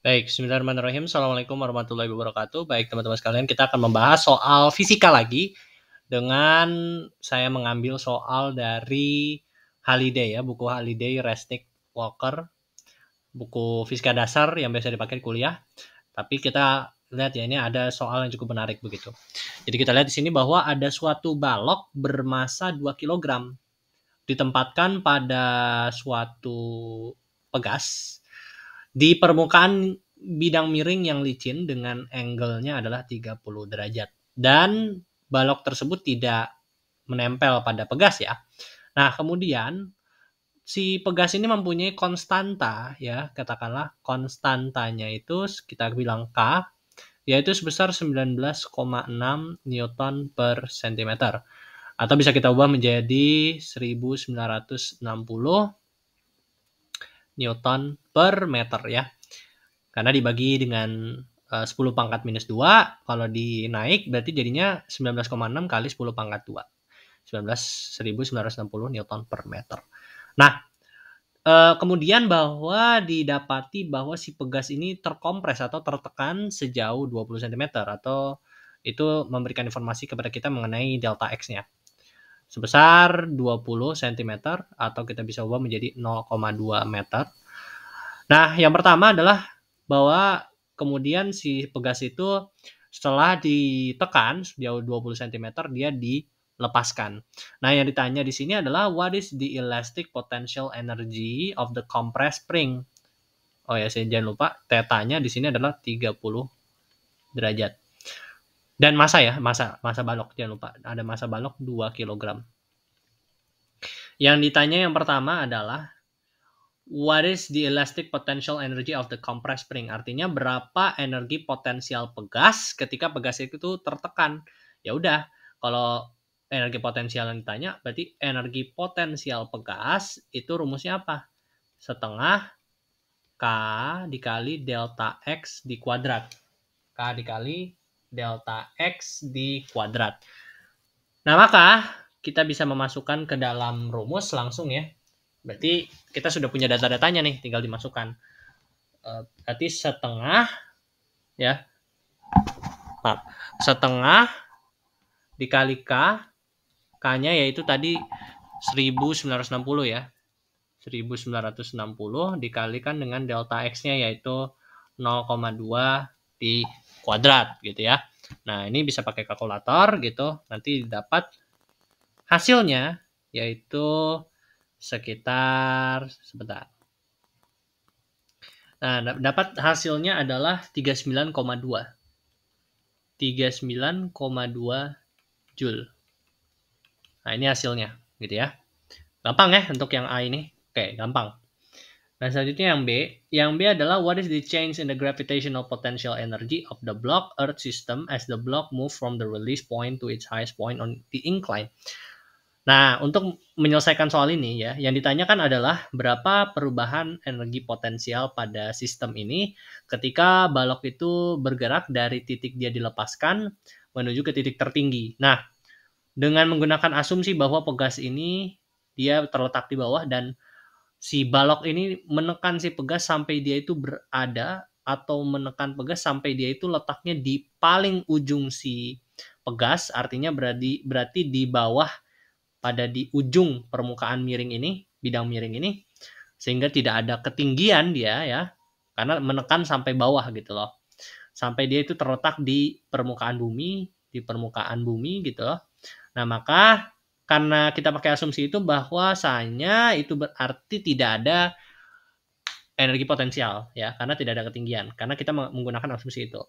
Baik, bismillahirrahmanirrahim. Assalamualaikum warahmatullahi wabarakatuh. Baik, teman-teman sekalian, kita akan membahas soal fisika lagi dengan saya mengambil soal dari Halliday ya, buku Halliday, Resnick, Walker, buku fisika dasar yang biasa dipakai di kuliah. Tapi kita lihat ya, ini ada soal yang cukup menarik begitu. Jadi kita lihat di sini bahwa ada suatu balok bermasa 2 kg ditempatkan pada suatu pegas di permukaan bidang miring yang licin dengan angle-nya adalah 30 derajat. Dan balok tersebut tidak menempel pada pegas ya. Nah, kemudian si pegas ini mempunyai konstanta ya, katakanlah konstantanya itu kita bilang K, yaitu sebesar 19,6 Newton per cm. Atau bisa kita ubah menjadi 1960 Newton per meter ya. Karena dibagi dengan 10 pangkat minus 2, kalau dinaik berarti jadinya 19,6 kali 10 pangkat 2. 1960 Newton per meter. Nah, kemudian bahwa didapati bahwa si pegas ini terkompres atau tertekan sejauh 20 cm atau itu memberikan informasi kepada kita mengenai delta X-nya. Sebesar 20 cm atau kita bisa ubah menjadi 0,2 meter. Nah, yang pertama adalah bahwa kemudian si pegas itu setelah ditekan sejauh 20 cm dia dilepaskan. Nah, yang ditanya di sini adalah what is the elastic potential energy of the compressed spring? Oh ya, saya jangan lupa tetanya di sini adalah 30 derajat. Dan masa ya, masa balok jangan lupa ada masa balok 2 kg. Yang ditanya yang pertama adalah what is the elastic potential energy of the compressed spring? Artinya berapa energi potensial pegas ketika pegas itu tertekan. Ya udah, kalau energi potensial yang ditanya, berarti energi potensial pegas itu rumusnya apa? Setengah K dikali delta X di kuadrat. K dikali delta X di kuadrat. Nah, maka kita bisa memasukkan ke dalam rumus langsung ya. Berarti kita sudah punya data-datanya nih, tinggal dimasukkan. Berarti setengah ya, setengah dikali K, K-nya yaitu tadi 1960 ya. 1960 dikalikan dengan delta X-nya yaitu 0,2 di kuadrat gitu ya. Nah, ini bisa pakai kalkulator gitu. Nanti dapat hasilnya yaitu sekitar sebentar. Nah, dapat hasilnya adalah 39,2. 39,2 Joule. Nah, ini hasilnya gitu ya. Gampang ya untuk yang A ini. Oke, gampang. Nah, selanjutnya yang B. Yang B adalah what is the change in the gravitational potential energy of the block earth system as the block move from the release point to its highest point on the incline. Nah, untuk menyelesaikan soal ini ya, yang ditanyakan adalah berapa perubahan energi potensial pada sistem ini ketika balok itu bergerak dari titik dia dilepaskan menuju ke titik tertinggi. Nah, dengan menggunakan asumsi bahwa pegas ini dia terletak di bawah dan si balok ini menekan si pegas sampai dia itu berada atau menekan pegas sampai dia itu letaknya di paling ujung si pegas, artinya berarti di bawah pada di ujung permukaan miring ini, bidang miring ini, sehingga tidak ada ketinggian dia ya, karena menekan sampai bawah gitu loh. Sampai dia itu terletak di permukaan bumi gitu loh. Nah, maka karena kita pakai asumsi itu bahwasanya itu berarti tidak ada energi potensial ya, karena tidak ada ketinggian, karena kita menggunakan asumsi itu.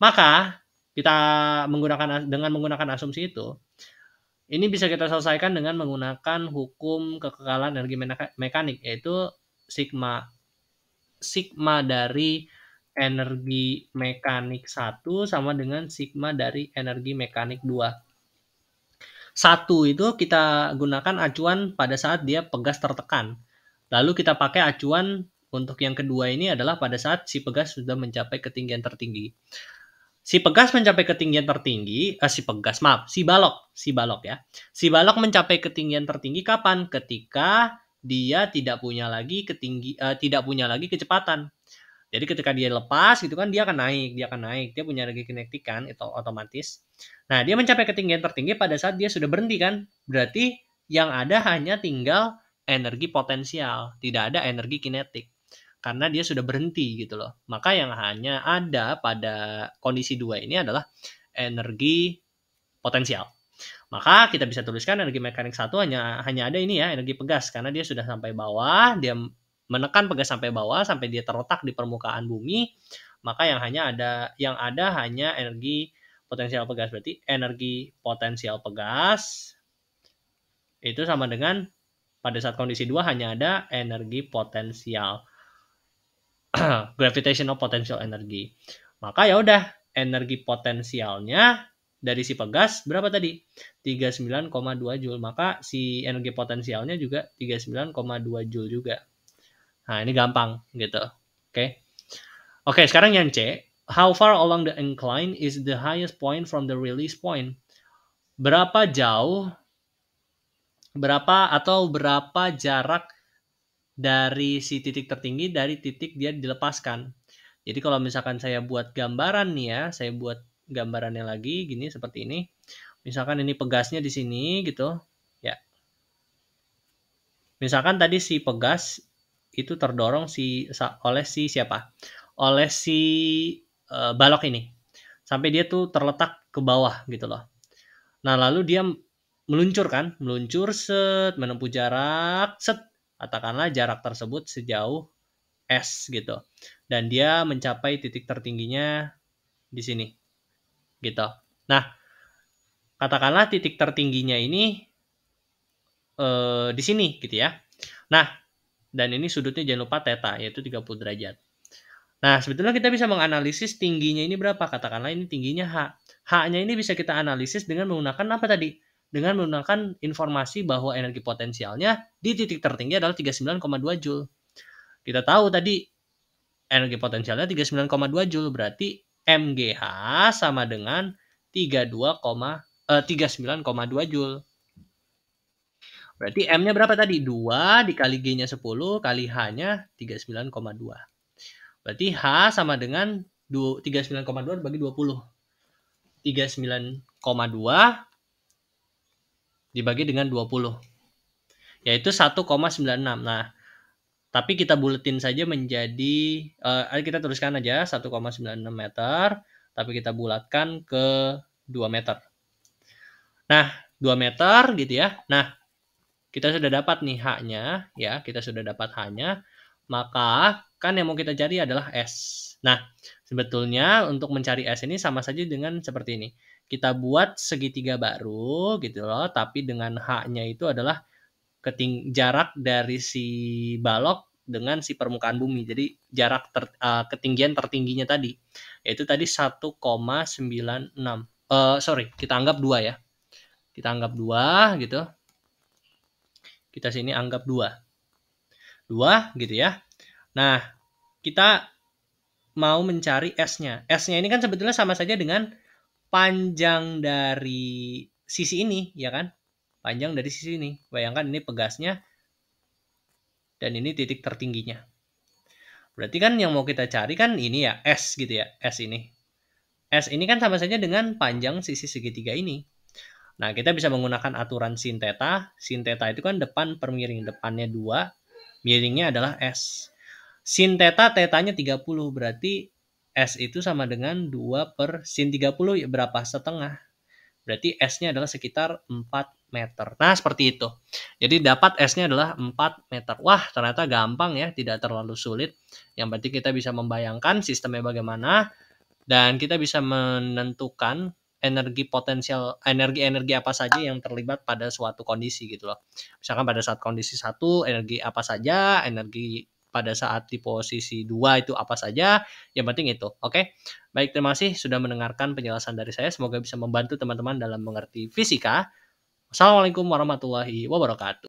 Maka kita dengan menggunakan asumsi itu, ini bisa kita selesaikan dengan menggunakan hukum kekekalan energi mekanik, yaitu sigma dari energi mekanik 1 sama dengan sigma dari energi mekanik 2. 1 itu kita gunakan acuan pada saat dia pegas tertekan. Lalu kita pakai acuan untuk yang kedua ini adalah pada saat si pegas sudah mencapai ketinggian tertinggi. Si pegas mencapai ketinggian tertinggi, si balok ya. Si balok mencapai ketinggian tertinggi kapan? Ketika dia tidak punya lagi kecepatan. Jadi ketika dia lepas gitu kan dia akan naik. Dia punya energi kinetik kan, itu otomatis. Nah, dia mencapai ketinggian tertinggi pada saat dia sudah berhenti kan. Berarti yang ada hanya tinggal energi potensial, tidak ada energi kinetik. Karena dia sudah berhenti gitu loh. Maka yang hanya ada pada kondisi 2 ini adalah energi potensial. Maka kita bisa tuliskan energi mekanik 1 hanya ada ini ya, energi pegas karena dia sudah sampai bawah, dia menekan pegas sampai bawah sampai dia terletak di permukaan bumi, maka yang ada hanya energi potensial pegas. Berarti energi potensial pegas itu sama dengan pada saat kondisi 2 hanya ada energi potensial gravitational potential energy. Maka ya udah, energi potensialnya dari si pegas berapa tadi? 39,2 Joule. Maka si energi potensialnya juga 39,2 Joule juga. Nah, ini gampang gitu. Oke, sekarang yang C. How far along the incline is the highest point from the release point? Berapa jauh, berapa jarak dari si titik tertinggi dari titik dia dilepaskan. Jadi kalau misalkan saya buat gambaran nih ya, saya buat gambarannya lagi gini seperti ini. Misalkan ini pegasnya di sini gitu, ya. Misalkan tadi si pegas itu terdorong oleh si siapa? Oleh si balok ini. Sampai dia tuh terletak ke bawah gitu loh. Nah, lalu dia meluncur menempuh jarak katakanlah jarak tersebut sejauh S gitu. Dan dia mencapai titik tertingginya di sini. Gitu. Nah, katakanlah titik tertingginya ini di sini gitu ya. Nah, dan ini sudutnya jangan lupa theta yaitu 30 derajat. Nah, sebetulnya kita bisa menganalisis tingginya ini berapa. Katakanlah ini tingginya H. H-nya ini bisa kita analisis dengan menggunakan apa tadi? Dengan menggunakan informasi bahwa energi potensialnya di titik tertinggi adalah 39,2 Joule. Kita tahu tadi energi potensialnya 39,2 Joule, berarti MGH sama dengan 39,2 Joule. Berarti M-nya berapa tadi? 2 dikali G-nya 10 kali H-nya 39,2. Berarti H sama dengan 39,2 bagi 20. 39,2 dibagi dengan 20. Yaitu 1,96. Nah, tapi kita buletin saja menjadi, kita tuliskan aja 1,96 meter, tapi kita bulatkan ke 2 meter. Nah, 2 meter gitu ya. Nah, kita sudah dapat nih H-nya, ya, kita sudah dapat H-nya, maka kan yang mau kita cari adalah S. Nah, sebetulnya untuk mencari S ini sama saja dengan seperti ini. Kita buat segitiga baru gitu loh, tapi dengan H-nya itu adalah jarak dari si balok dengan si permukaan bumi. Jadi jarak ketinggian tertingginya tadi, yaitu tadi 1,96. Kita anggap 2 ya. Kita anggap 2 gitu. Kita sini anggap 2 gitu ya. Nah, kita mau mencari S-nya. S-nya ini kan sebetulnya sama saja dengan panjang dari sisi ini, ya kan? Panjang dari sisi ini. Bayangkan ini pegasnya dan ini titik tertingginya. Berarti kan yang mau kita cari kan ini ya, S gitu ya, S ini. S ini kan sama saja dengan panjang sisi segitiga ini. Nah, kita bisa menggunakan aturan sin theta. Sin theta itu kan depan per miring. Depannya 2, miringnya adalah S. Sin theta, tetanya 30. Berarti S itu sama dengan 2 per sin 30. Berapa? Setengah. Berarti S-nya adalah sekitar 4 meter. Nah, seperti itu. Jadi dapat S-nya adalah 4 meter. Wah, ternyata gampang ya. Tidak terlalu sulit. Yang penting kita bisa membayangkan sistemnya bagaimana. Dan kita bisa menentukan energi apa saja yang terlibat pada suatu kondisi gitu loh. Misalkan pada saat kondisi 1 energi apa saja, energi pada saat di posisi 2 itu apa saja, yang penting itu. Oke. Baik, terima kasih sudah mendengarkan penjelasan dari saya. Semoga bisa membantu teman-teman dalam mengerti fisika. Assalamualaikum warahmatullahi wabarakatuh.